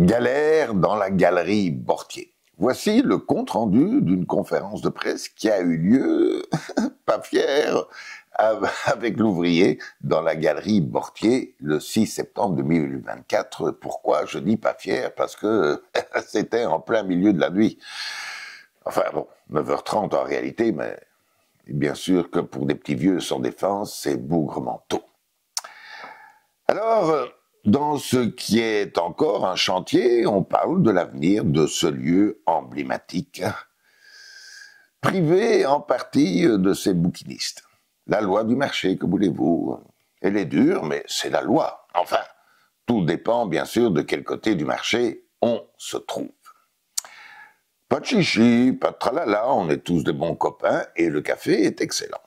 Galère dans la galerie Bortier. Voici le compte-rendu d'une conférence de presse qui a eu lieu, pas fier, avec l'ouvrier dans la galerie Bortier le 6 septembre 2024. Pourquoi je dis pas fier? Parce que c'était en plein milieu de la nuit. Enfin bon, 9h30 en réalité, mais bien sûr que pour des petits vieux sans défense, c'est bougrement tôt. Alors, dans ce qui est encore un chantier, on parle de l'avenir de ce lieu emblématique, privé en partie de ses bouquinistes. La loi du marché, que voulez-vous? Elle est dure, mais c'est la loi. Enfin, tout dépend bien sûr de quel côté du marché on se trouve. Pas de chichi, pas de tralala, on est tous des bons copains et le café est excellent.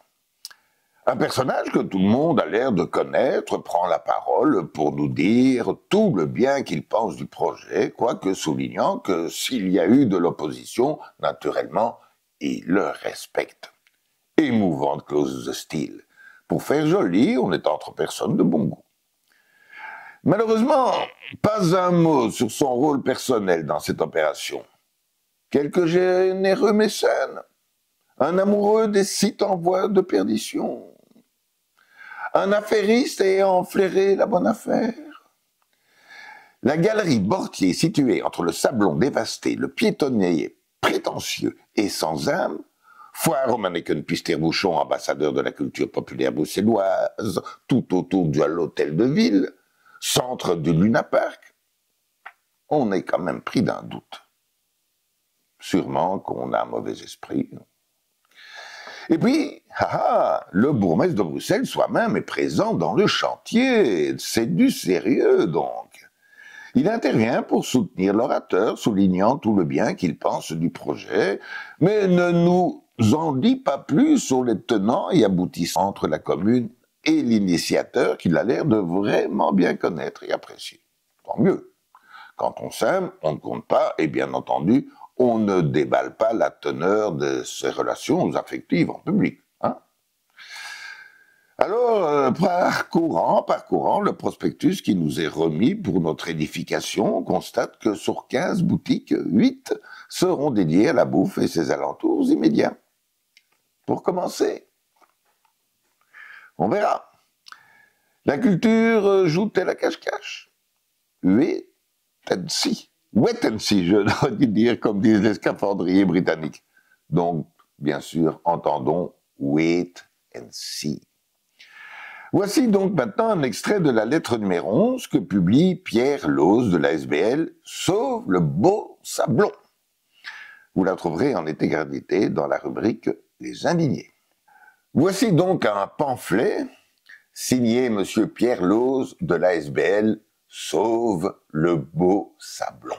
Un personnage que tout le monde a l'air de connaître prend la parole pour nous dire tout le bien qu'il pense du projet, quoique soulignant que s'il y a eu de l'opposition, naturellement, il le respecte. Émouvante clause de style. Pour faire joli, on est entre personnes de bon goût. Malheureusement, pas un mot sur son rôle personnel dans cette opération. Quelques généreux mécènes, un amoureux des sites en voie de perdition, un affairiste ayant flairé la bonne affaire. La galerie Bortier, située entre le Sablon dévasté, le piétonnier prétentieux et sans âme, foire au mannequin Pister-Bouchon, ambassadeur de la culture populaire bruxelloise, tout autour de l'hôtel de ville, centre du Luna Park, on est quand même pris d'un doute. Sûrement qu'on a un mauvais esprit. Et puis, le bourgmestre de Bruxelles soi-même est présent dans le chantier. C'est du sérieux, donc. Il intervient pour soutenir l'orateur, soulignant tout le bien qu'il pense du projet, mais ne nous en dit pas plus sur les tenants et aboutissants entre la commune et l'initiateur qu'il a l'air de vraiment bien connaître et apprécier. Tant mieux. Quand on s'aime, on ne compte pas, et bien entendu, on ne déballe pas la teneur de ses relations affectives en public. Alors, parcourant le prospectus qui nous est remis pour notre édification, on constate que sur 15 boutiques, 8 seront dédiées à la bouffe et ses alentours immédiats. Pour commencer, on verra. La culture joue-t-elle à cache-cache? Oui, peut-être si. Wait and see, je dois dire, comme disent les scaphandriers britanniques. Donc, bien sûr, entendons wait and see. Voici donc maintenant un extrait de la lettre numéro 11 que publie Pierre Loz de la SBL, Sauve le beau Sablon. Vous la trouverez en intégralité dans la rubrique Les Indignés. Voici donc un pamphlet signé Monsieur Pierre Loz de la SBL, Sauve le beau Sablon.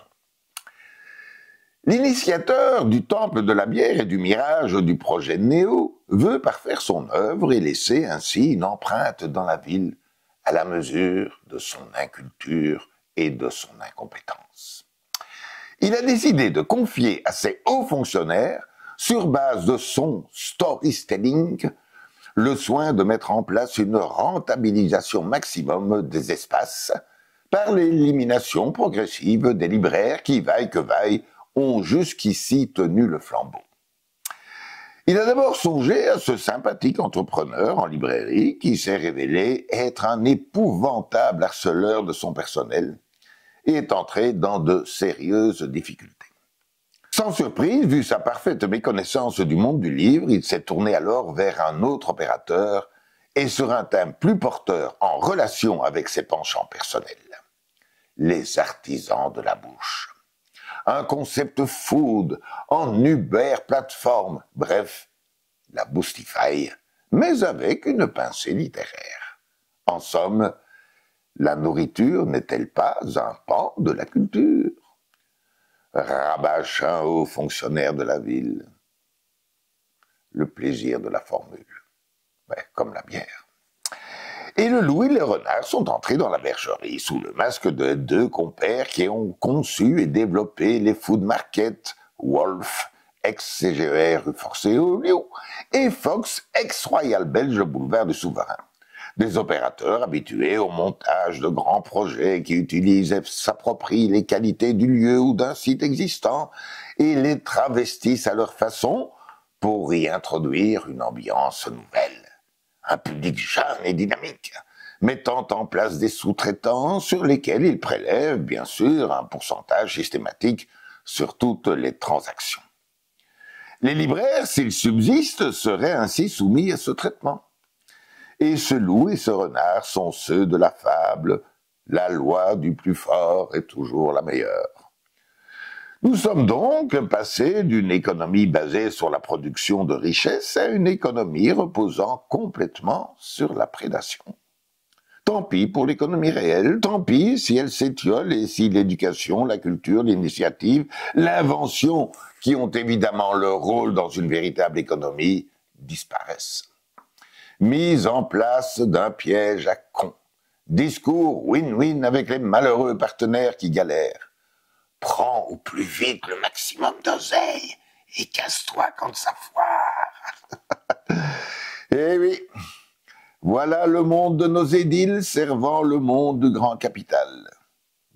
L'initiateur du temple de la bière et du mirage du projet Néo veut parfaire son œuvre et laisser ainsi une empreinte dans la ville à la mesure de son inculture et de son incompétence. Il a décidé de confier à ses hauts fonctionnaires, sur base de son storytelling, le soin de mettre en place une rentabilisation maximum des espaces par l'élimination progressive des libraires qui, vaille que vaille, ont jusqu'ici tenu le flambeau. Il a d'abord songé à ce sympathique entrepreneur en librairie qui s'est révélé être un épouvantable harceleur de son personnel et est entré dans de sérieuses difficultés. Sans surprise, vu sa parfaite méconnaissance du monde du livre, il s'est tourné alors vers un autre opérateur et sur un thème plus porteur en relation avec ses penchants personnels. Les artisans de la bouche. Un concept food en Uber plateforme, bref, la Boostify, mais avec une pincée littéraire. En somme, la nourriture n'est-elle pas un pan de la culture? Rabâche un haut fonctionnaire de la ville. Le plaisir de la formule, comme la bière. Et le loup et le renard sont entrés dans la bergerie sous le masque de deux compères qui ont conçu et développé les food markets Wolf, ex-CGR rue Forcéau, Lyon, et Fox, ex-Royal Belge boulevard du Souverain. Des opérateurs habitués au montage de grands projets qui utilisent et s'approprient les qualités du lieu ou d'un site existant et les travestissent à leur façon pour y introduire une ambiance nouvelle. Un public jeune et dynamique, mettant en place des sous-traitants sur lesquels ils prélèvent, bien sûr, un pourcentage systématique sur toutes les transactions. Les libraires, s'ils subsistent, seraient ainsi soumis à ce traitement. Et ce loup et ce renard sont ceux de la fable « La loi du plus fort est toujours la meilleure ». Nous sommes donc passés d'une économie basée sur la production de richesses à une économie reposant complètement sur la prédation. Tant pis pour l'économie réelle, tant pis si elle s'étiole et si l'éducation, la culture, l'initiative, l'invention, qui ont évidemment leur rôle dans une véritable économie, disparaissent. Mise en place d'un piège à con. Discours win-win avec les malheureux partenaires qui galèrent. Prends au plus vite le maximum d'oseille et casse-toi quand ça foire. Eh oui, voilà le monde de nos édiles servant le monde du grand capital.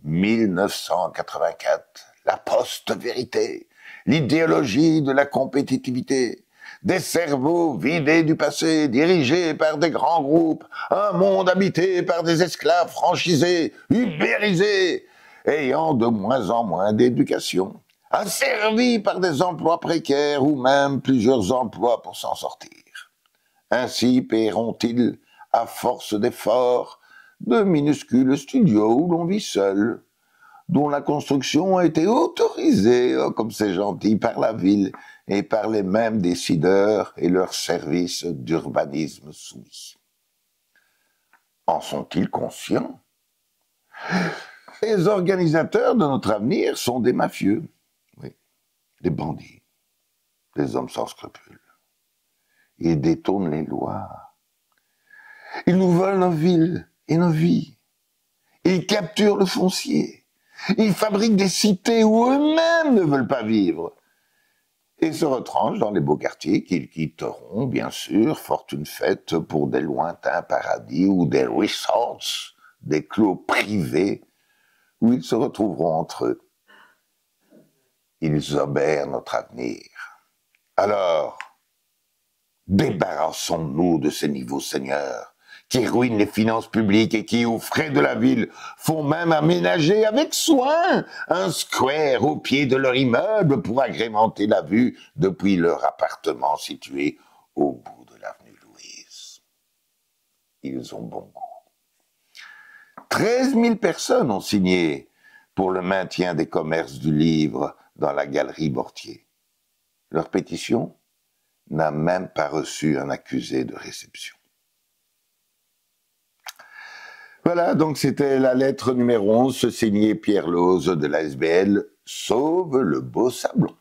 1984, la post-vérité, l'idéologie de la compétitivité. Des cerveaux vidés du passé, dirigés par des grands groupes, un monde habité par des esclaves franchisés, ubérisés, ayant de moins en moins d'éducation, asservis par des emplois précaires ou même plusieurs emplois pour s'en sortir. Ainsi paieront-ils, à force d'efforts, de minuscules studios où l'on vit seul, dont la construction a été autorisée, oh, comme c'est gentil, par la ville et par les mêmes décideurs et leurs services d'urbanisme soumis. En sont-ils conscients? Les organisateurs de notre avenir sont des mafieux, oui, des bandits, des hommes sans scrupules. Ils détournent les lois. Ils nous volent nos villes et nos vies. Ils capturent le foncier. Ils fabriquent des cités où eux-mêmes ne veulent pas vivre. Et se retranchent dans les beaux quartiers qu'ils quitteront, bien sûr, fortune faite pour des lointains paradis ou des resorts, des clos privés, où ils se retrouveront entre eux. Ils obèrent notre avenir. Alors, débarrassons-nous de ces niveaux seigneurs qui ruinent les finances publiques et qui, aux frais de la ville, font même aménager avec soin un square au pied de leur immeuble pour agrémenter la vue depuis leur appartement situé au bout de l'avenue Louise. Ils ont bon goût. 13 000 personnes ont signé pour le maintien des commerces du livre dans la galerie Mortier. Leur pétition n'a même pas reçu un accusé de réception. Voilà, donc c'était la lettre numéro 11, signée Pierre Lose de la SBL « Sauve le beau sablon ».